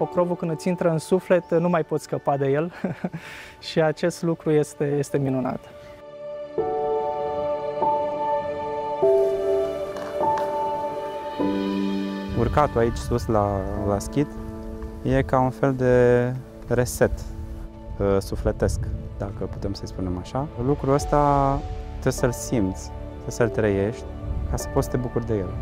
Pocrovul, când îți intră în suflet, nu mai poți scăpa de el și acest lucru este minunat. Urcatul aici sus la schid e ca un fel de reset sufletesc, dacă putem să-i spunem așa. Lucrul ăsta trebuie să-l simți, trebuie să-l trăiești, ca să poți să te bucuri de el.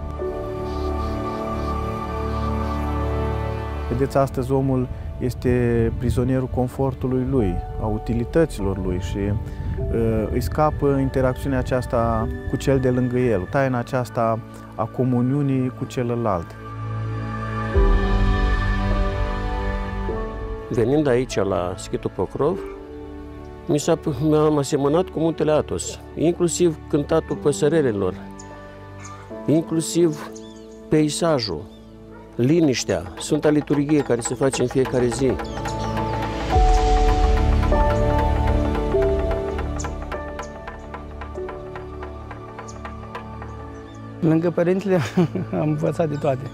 Vedeți, astăzi omul este prizonierul confortului lui, a utilităților lui și îi scapă interacțiunea aceasta cu cel de lângă el, taina aceasta a comuniunii cu celălalt. Venind aici la Schitul Pocrov, mi-am asemănat cu muntele Athos, inclusiv cântatul păsărelelor, inclusiv peisajul, liniștea, Sfânta Liturghie care se face în fiecare zi. Lângă părintele am învățat de toate.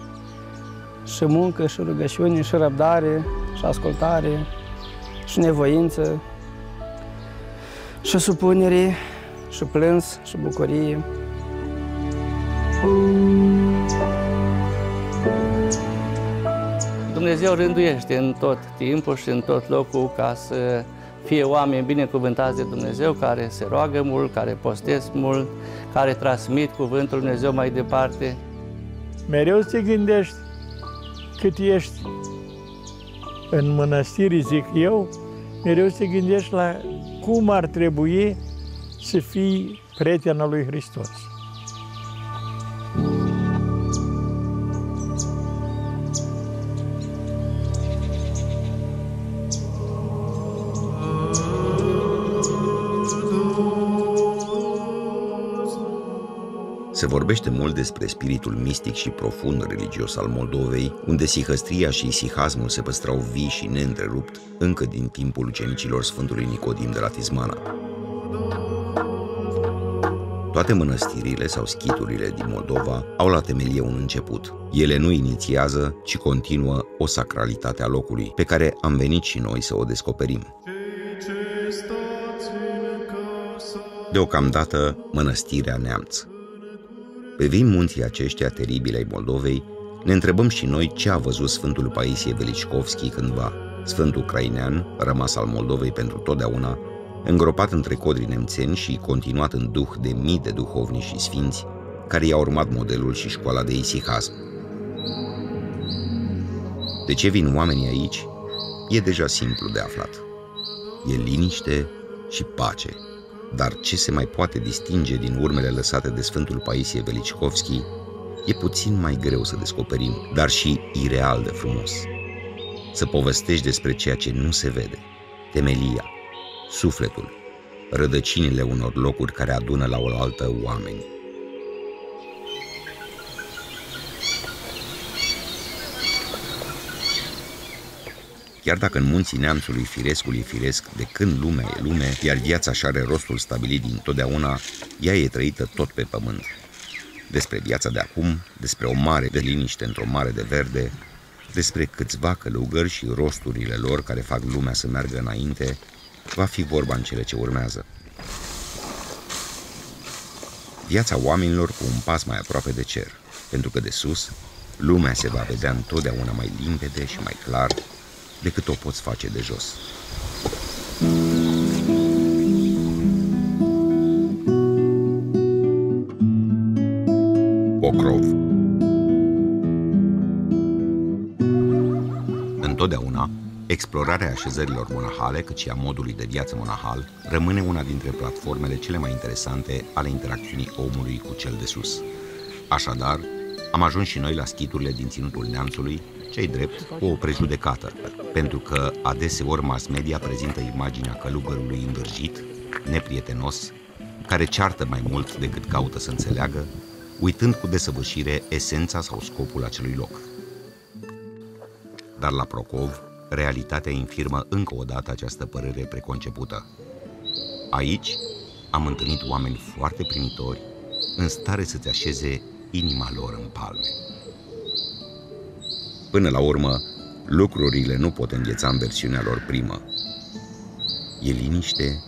Și muncă, și rugăciune, și răbdare, și ascultare, și nevoință, și supunere, și plâns, și bucurie. Dumnezeu rânduiește în tot timpul și în tot locul ca să fie oameni binecuvântați de Dumnezeu, care se roagă mult, care postesc mult, care transmit cuvântul Lui Dumnezeu mai departe. Mereu să te gândești cât ești în mănăstire, zic eu, mereu să te gândești la cum ar trebui să fii prieten al lui Hristos. Se vorbește mult despre spiritul mistic și profund religios al Moldovei, unde sihăstria și isihasmul se păstrau vii și neîntrerupt încă din timpul ucenicilor Sfântului Nicodim de la Tismana. Toate mănăstirile sau schiturile din Moldova au la temelie un început. Ele nu inițiază, ci continuă o sacralitate a locului, pe care am venit și noi să o descoperim. Deocamdată, Mănăstirea Neamț. Privind munții aceștia teribili ai Moldovei, ne întrebăm și noi ce a văzut Sfântul Paisie Velicicovski cândva, sfânt ucrainean, rămas al Moldovei pentru totdeauna, îngropat între codrii nemțeni și continuat în duh de mii de duhovni și sfinți, care i-au urmat modelul și școala de isihasm. De ce vin oamenii aici? E deja simplu de aflat. E liniște și pace. Dar ce se mai poate distinge din urmele lăsate de Sfântul Paisie Velicicovski e puțin mai greu să descoperim, dar și ireal de frumos. Să povestești despre ceea ce nu se vede, temelia, sufletul, rădăcinile unor locuri care adună la oaltă oameni. Chiar dacă în munții Neamțului firescul e firesc de când lumea e lume, iar viața așa are rostul stabilit dintotdeauna, ea e trăită tot pe pământ. Despre viața de acum, despre o mare de liniște într-o mare de verde, despre câțiva călugări și rosturile lor care fac lumea să meargă înainte, va fi vorba în cele ce urmează. Viața oamenilor cu un pas mai aproape de cer, pentru că de sus, lumea se va vedea întotdeauna mai limpede și mai clar decât o poți face de jos. Pocrov. Întotdeauna, explorarea așezărilor monahale, cât și a modului de viață monahal, rămâne una dintre platformele cele mai interesante ale interacțiunii omului cu cel de sus. Așadar, am ajuns și noi la schiturile din Ținutul Neamțului, ce-i drept cu o prejudecată, pentru că adeseori mass media prezintă imaginea călugărului îndârjit, neprietenos, care ceartă mai mult decât caută să înțeleagă, uitând cu desăvârșire esența sau scopul acelui loc. Dar la Procov, realitatea infirmă încă o dată această părere preconcepută. Aici am întâlnit oameni foarte primitori, în stare să-ți așeze inima lor în palme. Până la urmă, Lucrurile nu pot îngheța în versiunea lor primă. E liniște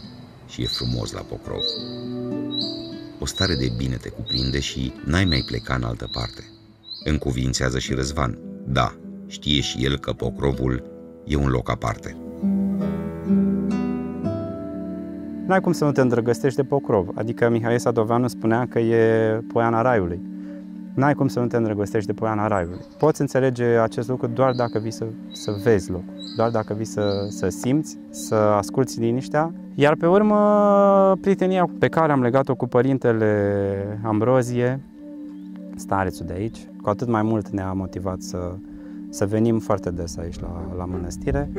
și e frumos la Pokrov. O stare de bine te cuprinde și n-ai mai pleca în altă parte. Încuvințează și Răzvan. Da, știe și el că Pokrovul e un loc aparte. N-ai cum să nu te îndrăgostești de Pokrov. Adică Mihai Sadoveanu spunea că e Poiana Raiului. N-ai cum să nu te îndrăgostești de Poiana Raiului. Poți înțelege acest lucru doar dacă vii să vezi locul, doar dacă vii să simți, să asculți liniștea. Iar pe urmă, prietenia pe care am legat-o cu părintele Ambrozie, starețul de aici, cu atât mai mult ne-a motivat să venim foarte des aici la mănăstire,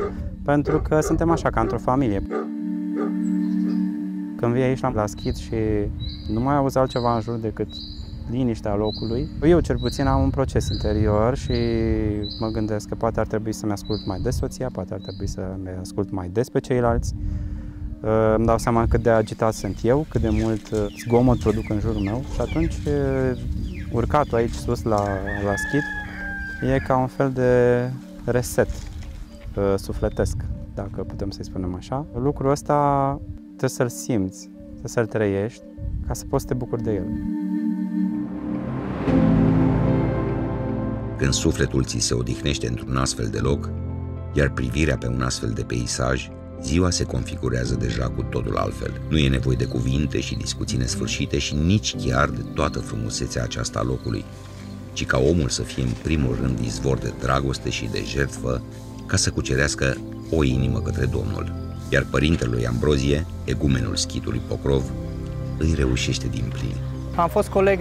pentru că suntem așa, ca într-o familie. Când vii aici la schid și nu mai auzi altceva în jur decât liniștea locului, eu cel puțin am un proces interior și mă gândesc că poate ar trebui să-mi ascult mai des soția, poate ar trebui să-mi ascult mai des pe ceilalți. Îmi dau seama cât de agitat sunt eu, cât de mult zgomot produc în jurul meu și atunci urcatul aici sus la schid e ca un fel de reset sufletesc, dacă putem să-i spunem așa. Lucrul ăsta trebuie să-l simți, trebuie să-l trăiești, ca să poți să te bucuri de el. Când sufletul ți se odihnește într-un astfel de loc, iar privirea pe un astfel de peisaj, ziua se configurează deja cu totul altfel. Nu e nevoie de cuvinte și discuții nesfârșite și nici chiar de toată frumusețea aceasta a locului, ci ca omul să fie în primul rând izvor de dragoste și de jertfă, ca să cucerească o inimă către Domnul. Iar părintele lui Ambrozie, egumenul schitului Pokrov, îi reușește din plin. Am fost coleg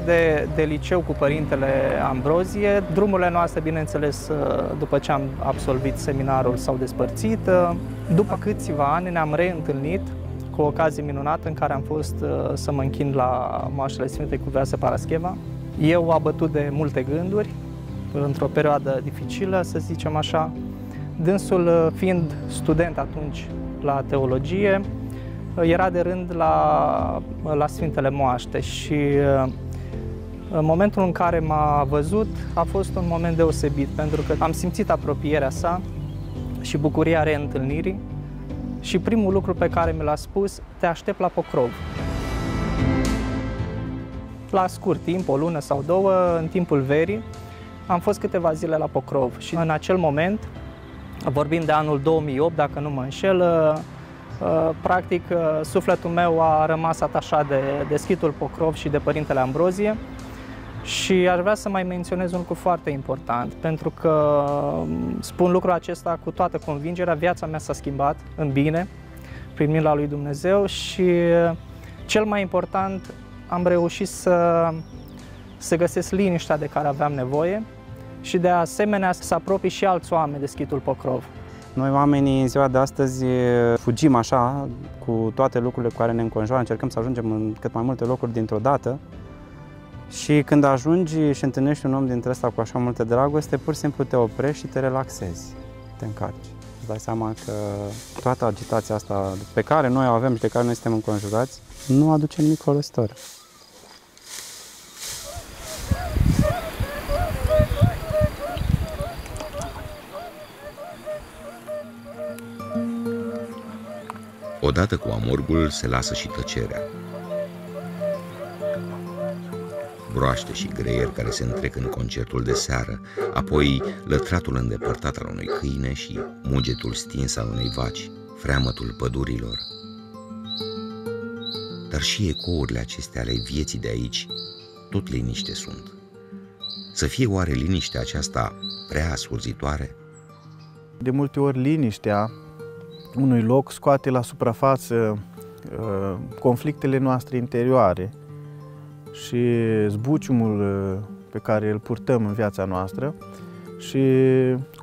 de liceu cu părintele Ambrozie. Drumurile noastre, bineînțeles, după ce am absolvit seminarul, s-au despărțit. După câțiva ani ne-am reîntâlnit cu o ocazie minunată în care am fost să mă închin la moaștele Sfintei Cuvioase Parascheva. Eu abătut de multe gânduri, într-o perioadă dificilă, să zicem așa. Dânsul, fiind student atunci la teologie, era de rând la Sfintele Moaște și în momentul în care m-a văzut a fost un moment deosebit, pentru că am simțit apropierea sa și bucuria reîntâlnirii și primul lucru pe care mi l-a spus: te aștept la Pokrov. La scurt timp, o lună sau două, în timpul verii, am fost câteva zile la Pokrov și în acel moment, vorbim de anul 2008, dacă nu mă înșel, practic sufletul meu a rămas atașat de schitul Pokrov și de părintele Ambrozie și aș vrea să mai menționez un lucru foarte important, pentru că spun lucrul acesta cu toată convingerea, viața mea s-a schimbat în bine prin mila lui Dumnezeu și cel mai important, am reușit să găsesc liniștea de care aveam nevoie și de asemenea să apropii și alți oameni de schitul Pokrov. Noi oamenii în ziua de astăzi fugim așa cu toate lucrurile cu care ne înconjoară, încercăm să ajungem în cât mai multe locuri dintr-o dată și când ajungi și întâlnești un om dintre ăsta cu așa multă dragoste, pur și simplu te oprești și te relaxezi, te încarci. Îți dai seama că toată agitația asta pe care noi o avem și de care noi suntem înconjurați nu aduce nimic folositor. Odată cu amorgul se lasă și tăcerea. Broaște și greier care se întrec în concertul de seară, apoi lătratul îndepărtat al unui câine și mugetul stins al unei vaci, freamătul pădurilor. Dar și ecourile acestea ale vieții de aici, tot liniște sunt. Să fie oare liniștea aceasta prea asurzitoare? De multe ori liniștea unui loc scoate la suprafață conflictele noastre interioare și zbuciumul pe care îl purtăm în viața noastră și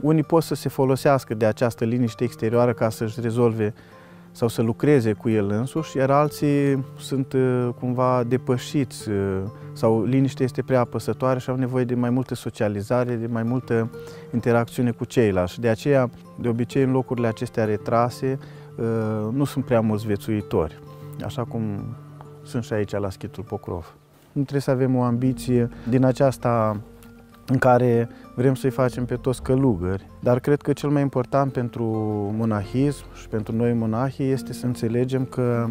unii pot să se folosească de această liniște exterioară ca să-și rezolve sau să lucreze cu el însuși, iar alții sunt cumva depășiți sau liniștea este prea apăsătoare și au nevoie de mai multă socializare, de mai multă interacțiune cu ceilalți. Și de aceea, de obicei, în locurile acestea retrase, nu sunt prea mulți viețuitori, așa cum sunt și aici la schitul Pokrov. Nu trebuie să avem o ambiție din aceasta în care vrem să-i facem pe toți călugări, dar cred că cel mai important pentru monahism și pentru noi monahii este să înțelegem că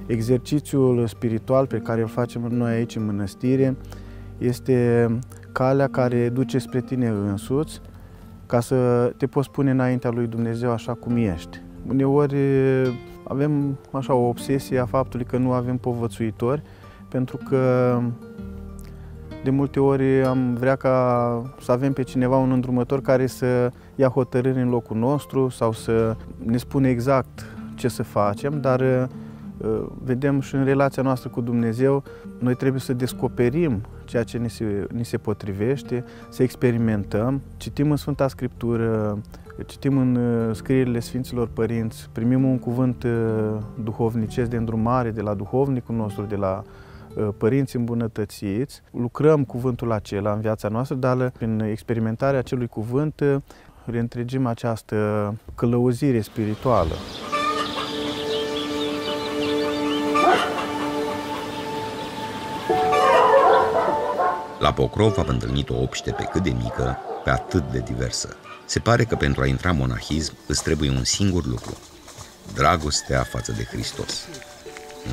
exercițiul spiritual pe care îl facem noi aici în mănăstire este calea care duce spre tine însuți, ca să te poți pune înaintea lui Dumnezeu așa cum ești. Uneori avem așa o obsesie a faptului că nu avem povățuitori, pentru că de multe ori am vrea să avem pe cineva, un îndrumător care să ia hotărâri în locul nostru sau să ne spune exact ce să facem, dar vedem și în relația noastră cu Dumnezeu, noi trebuie să descoperim ceea ce ni se potrivește, să experimentăm, citim în Sfânta Scriptură, citim în scrierile Sfinților Părinți, primim un cuvânt duhovnicesc de îndrumare de la duhovnicul nostru, de la părinți îmbunătățiți, lucrăm cuvântul acela în viața noastră, dar prin experimentarea acelui cuvânt reîntregim această călăuzire spirituală. La Pocrov am întâlnit o obște pe cât de mică, pe atât de diversă. Se pare că pentru a intra în monahism îți trebuie un singur lucru: dragostea față de Hristos.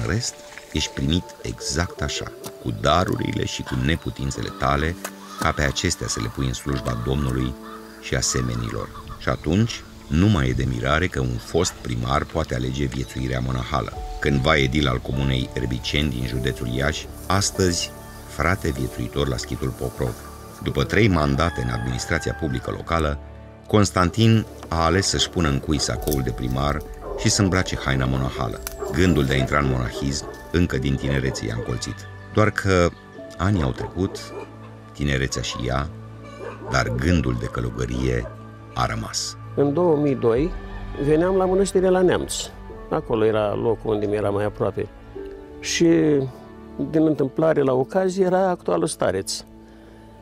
În rest, ești primit exact așa, cu darurile și cu neputințele tale, ca pe acestea să le pui în slujba Domnului și a semenilor. Și atunci nu mai e de mirare că un fost primar poate alege viețuirea monahală. Cândva edil al comunei Erbiceni din județul Iași, astăzi frate viețuitor la schitul Pocrov. După 3 mandate în administrația publică locală, Constantin a ales să-și pună în cui sacoul de primar și să îmbrace haina monahală. Gândul de a intra în monahism încă din tinerețe i-a încolțit. Doar că anii au trecut, tinerețea și ea, dar gândul de călugărie a rămas. În 2002 veneam la mănăstire la Neamț. Acolo era locul unde mi era mai aproape. Și din întâmplare, la ocazie, era actualul stareț.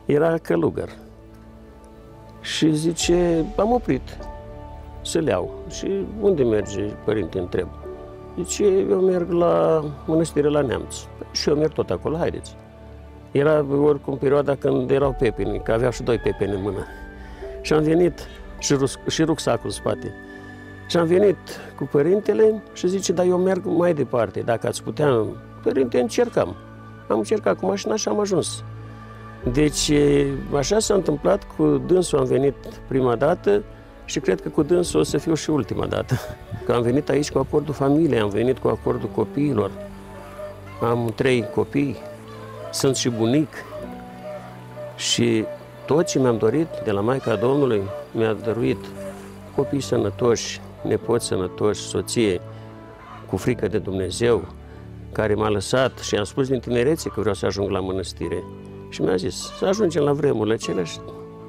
Era călugăr. Și zice, am oprit să-l iau. Și unde merge, părinte, întreb. Zice, eu merg la mănăstire la Neamț. Și eu merg tot acolo, haideți. Era oricum perioada când erau pepeni, că aveau și 2 pepeni în mână. Și am venit, și rucsacul în spate. Și am venit cu părintele și zice, dar eu merg mai departe, dacă ați putea. Părinte, încercam. Am încercat cu mașina și am ajuns. Deci, așa s-a întâmplat, cu dânsul am venit prima dată și cred că cu dânsul o să fiu și ultima dată. Că am venit aici cu acordul familiei, am venit cu acordul copiilor. Am 3 copii, sunt și bunic. Și tot ce mi-am dorit de la Maica Domnului mi-a dăruit copii sănătoși, nepoți sănătoși, soție cu frică de Dumnezeu, care m-a lăsat și am spus din tinerețe că vreau să ajung la mănăstire. Și mi-a zis, să ajungem la vremurile acelea și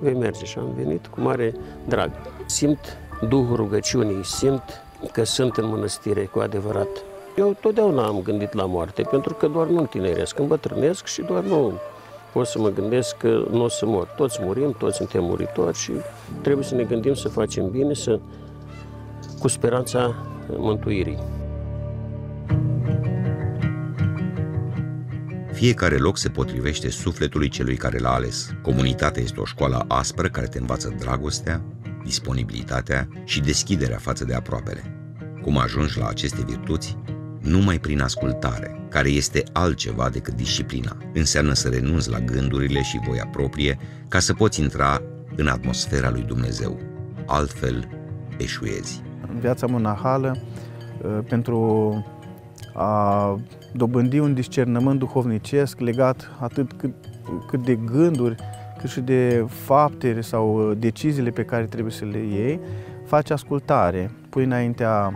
vei merge. Și am venit cu mare drag. Simt Duhul rugăciunii, simt că sunt în mănăstire cu adevărat. Eu totdeauna am gândit la moarte, pentru că doar nu întineresc, îmbătrânesc și doar nu pot să mă gândesc că nu o să mor. Toți murim, toți suntem muritori și trebuie să ne gândim să facem bine, cu speranța mântuirii. Fiecare loc se potrivește sufletului celui care l-a ales. Comunitatea este o școală aspră care te învață dragostea, disponibilitatea și deschiderea față de aproapele. Cum ajungi la aceste virtuți? Numai prin ascultare, care este altceva decât disciplina. Înseamnă să renunți la gândurile și voia proprie ca să poți intra în atmosfera lui Dumnezeu. Altfel, eșuezi. În viața monahală, pentru a dobândi un discernământ duhovnicesc legat atât cât de gânduri, cât și de fapte sau deciziile pe care trebuie să le iei, faci ascultare, pui înaintea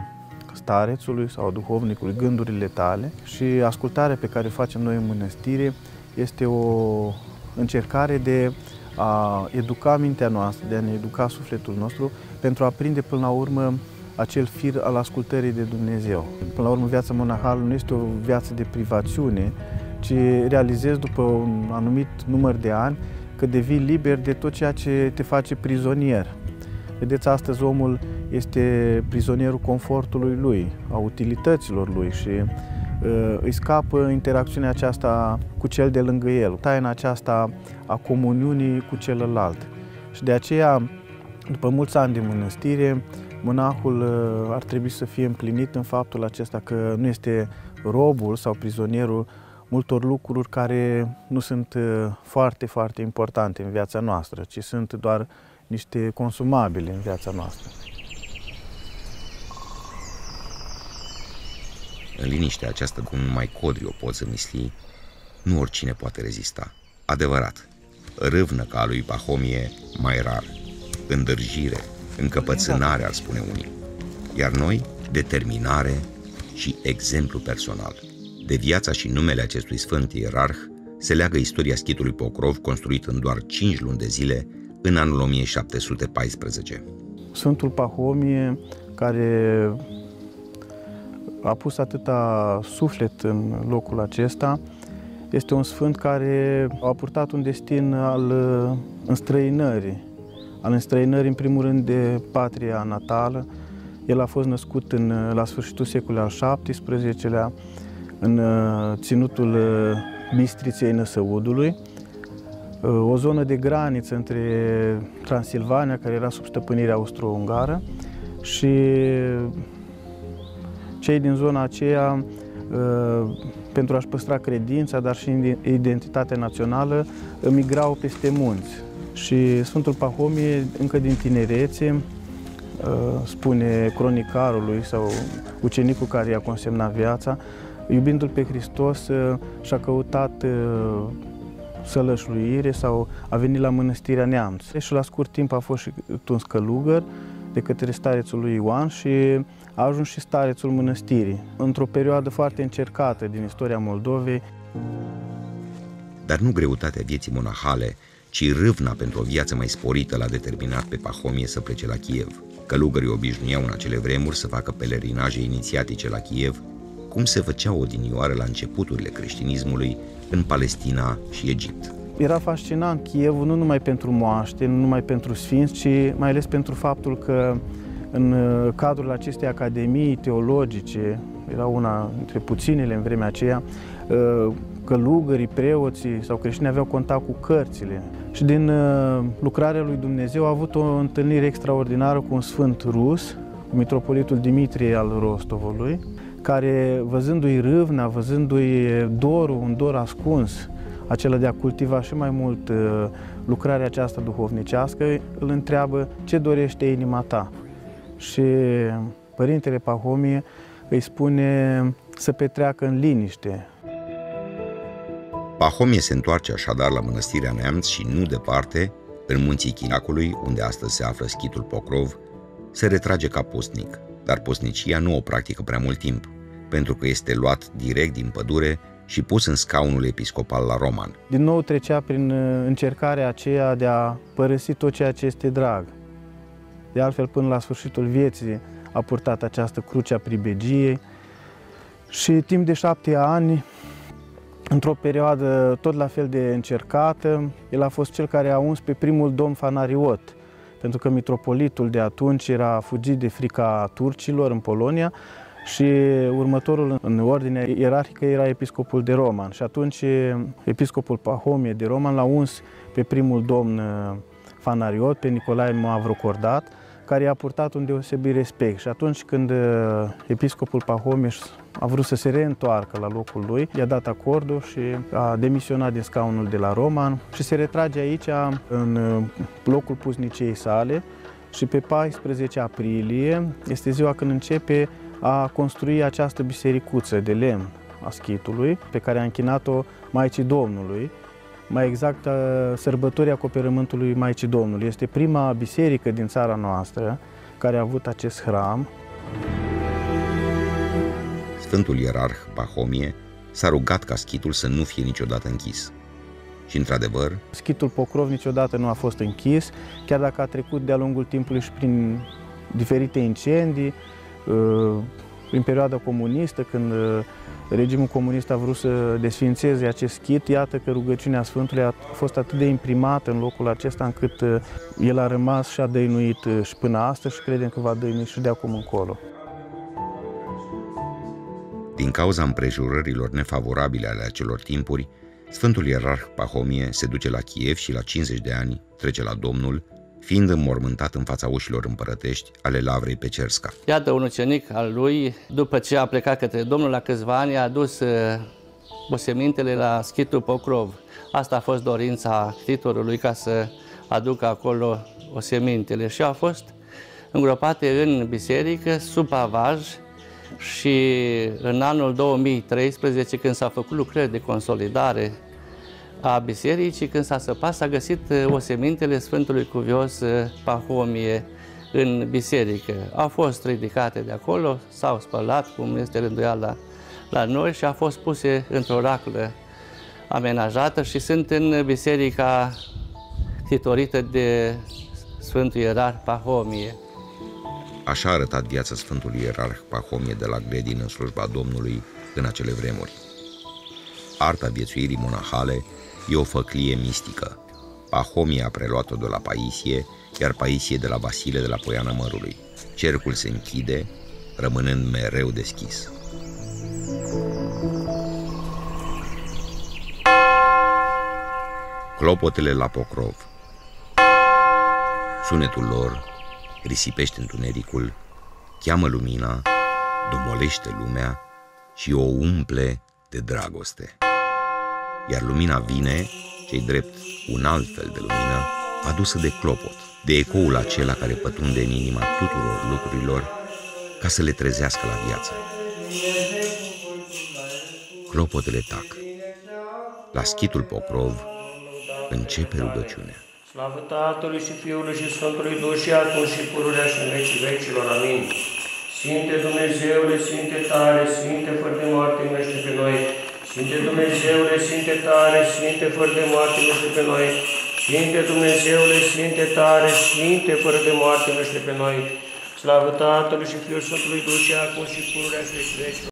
starețului sau duhovnicului gândurile tale și ascultarea pe care o facem noi în mănăstire este o încercare de a educa mintea noastră, de a ne educa sufletul nostru pentru a prinde până la urmă acel fir al ascultării de Dumnezeu. Până la urmă, viața monahală nu este o viață de privațiune, ci realizezi după un anumit număr de ani că devii liber de tot ceea ce te face prizonier. Vedeți, astăzi omul este prizonierul confortului lui, a utilităților lui și îi scapă interacțiunea aceasta cu cel de lângă el, taina aceasta a comuniunii cu celălalt. Și de aceea, după mulți ani de mănăstire, monahul ar trebui să fie împlinit în faptul acesta că nu este robul sau prizonierul multor lucruri care nu sunt foarte, foarte importante în viața noastră, ci sunt doar niște consumabile în viața noastră. În liniștea aceasta, cum numai codrii o pot zămisli, nu oricine poate rezista. Adevărat, râvnă ca a lui Pahomie mai rar, îndârjire, încăpățânare, ar spune unii. Iar noi, determinare și exemplu personal. De viața și numele acestui sfânt ierarh se leagă istoria schitului Pocrov, construit în doar 5 luni de zile, în anul 1714. Sfântul Pahomie, care a pus atâta suflet în locul acesta, este un sfânt care a purtat un destin al înstrăinării. Al înstrăinării, în primul rând, de patria natală. El a fost născut la sfârșitul secolului al XVII-lea, în ținutul Bistriței Năsăudului, o zonă de graniță între Transilvania, care era sub stăpânirea austro-ungară, și cei din zona aceea, pentru a-și păstra credința, dar și identitatea națională, migrau peste munți. Și Sfântul Pahomie, încă din tinerețe, spune cronicarului sau ucenicul care i-a consemnat viața, iubindu-L pe Hristos, și-a căutat sălășluire sau a venit la Mănăstirea Neamț. Și la scurt timp a fost și tuns călugăr de către starețul lui Ioan și a ajuns și starețul mănăstirii, într-o perioadă foarte încercată din istoria Moldovei. Dar nu greutatea vieții monahale, ci râvna pentru o viață mai sporită l-a determinat pe Pahomie să plece la Kiev. Călugării obișnuiau în acele vremuri să facă pelerinaje inițiatice la Kiev, cum se făceau odinioară la începuturile creștinismului în Palestina și Egipt. Era fascinant Kievul nu numai pentru moaște, nu numai pentru sfinți, ci mai ales pentru faptul că în cadrul acestei academii teologice, era una dintre puținele în vremea aceea, călugării, preoții sau creștinii aveau contact cu cărțile. Și din lucrarea lui Dumnezeu a avut o întâlnire extraordinară cu un sfânt rus, cu mitropolitul Dimitrie al Rostovului, care, văzându-i râvna, văzându-i dorul, un dor ascuns, acela de a cultiva și mai mult lucrarea aceasta duhovnicească, îl întreabă: ce dorește inima ta? Și Părintele Pahomie îi spune să petreacă în liniște. Pahomie se întoarce așadar la Mănăstirea Neamț și nu departe, în munții Chinacului, unde astăzi se află schitul Pocrov, se retrage ca postnic, dar postnicia nu o practică prea mult timp, pentru că este luat direct din pădure și pus în scaunul episcopal la Roman. Din nou trecea prin încercarea aceea de a părăsi tot ceea ce este drag. De altfel, până la sfârșitul vieții a purtat această cruce a pribegiei și timp de 7 ani, într-o perioadă tot la fel de încercată, el a fost cel care a uns pe primul domn Fanariot, pentru că mitropolitul de atunci era fugit de frica turcilor în Polonia și următorul în ordinea ierarhică era episcopul de Roman. Și atunci episcopul Pahomie de Roman l-a uns pe primul domn Fanariot, pe Nicolae Mavrocordat, care i-a purtat un deosebit respect. Și atunci când episcopul Pahomie a vrut să se reîntoarcă la locul lui, i-a dat acordul și a demisionat din scaunul de la Roman și se retrage aici, în locul puzniciei sale, și pe 14 aprilie este ziua când începe a construi această bisericuță de lemn a schitului, pe care a închinat-o Maicii Domnului, mai exact sărbătorii acoperământului Maicii Domnului. Este prima biserică din țara noastră care a avut acest hram. Sfântul ierarh Pahomie s-a rugat ca schitul să nu fie niciodată închis. Și într-adevăr, schitul Pocrov niciodată nu a fost închis, chiar dacă a trecut de-a lungul timpului și prin diferite incendii, prin perioada comunistă, când regimul comunist a vrut să desfințeze acest schit. Iată că rugăciunea Sfântului a fost atât de imprimată în locul acesta, încât el a rămas și a dăinuit și până astăzi și credem că va dăinui și de acum încolo. Din cauza împrejurărilor nefavorabile ale acelor timpuri, Sfântul Ierarh Pahomie se duce la Kiev și la 50 de ani trece la Domnul, fiind înmormântat în fața ușilor împărătești ale Lavrei Pecerska. Iată un ucenic al lui, după ce a plecat către Domnul la câțiva ani, a adus osemintele la schitul Pokrov. Asta a fost dorința titorului, ca să aducă acolo osemintele, și au fost îngropate în biserică, sub pavaj, și în anul 2013, când s-au făcut lucrări de consolidare a bisericii, când s-a săpat, s-a găsit osemintele Sfântului Cuvios Pahomie în biserică. Au fost ridicate de acolo, s-au spălat, cum este rânduiala la noi, și au fost puse într-o raclă amenajată și sunt în biserica titorită de Sfântul Ierarh Pahomie. Așa a arătat viața Sfântului Ierarh Pahomie de la Gredin în slujba Domnului în acele vremuri. Arta viețuirii monahale e o făclie mistică. Pahomie a preluat-o de la Paisie, iar Paisie de la Vasile de la Poiana Mărului. Cercul se închide, rămânând mereu deschis. Clopotele la Pokrov. Sunetul lor risipește întunericul, cheamă lumina, domolește lumea și o umple de dragoste. Iar lumina vine, ce-i drept un alt fel de lumină, adusă de clopot, de ecoul acela care pătrunde în inima tuturor lucrurilor ca să le trezească la viață. Clopotele tac. La schitul Pokrov începe rugăciunea. Slavă Tatălui și Fiului și Sfântului Duh și acum și pururea și în vecii vecilor. Amin. Sfinte Dumnezeule, Sfinte tare, Sfinte fără de moarte, miluiește pe noi. Sfinte Dumnezeule, Sfinte tare, Sfinte fără de moarte, miluiește pe noi. Sfinte Dumnezeule, Sfinte tare, Sfinte fără de moarte, miluiește pe noi. Slavă Tatălui și Fiului și Sfântului Duh și acum și pururea și în vecii vecilor.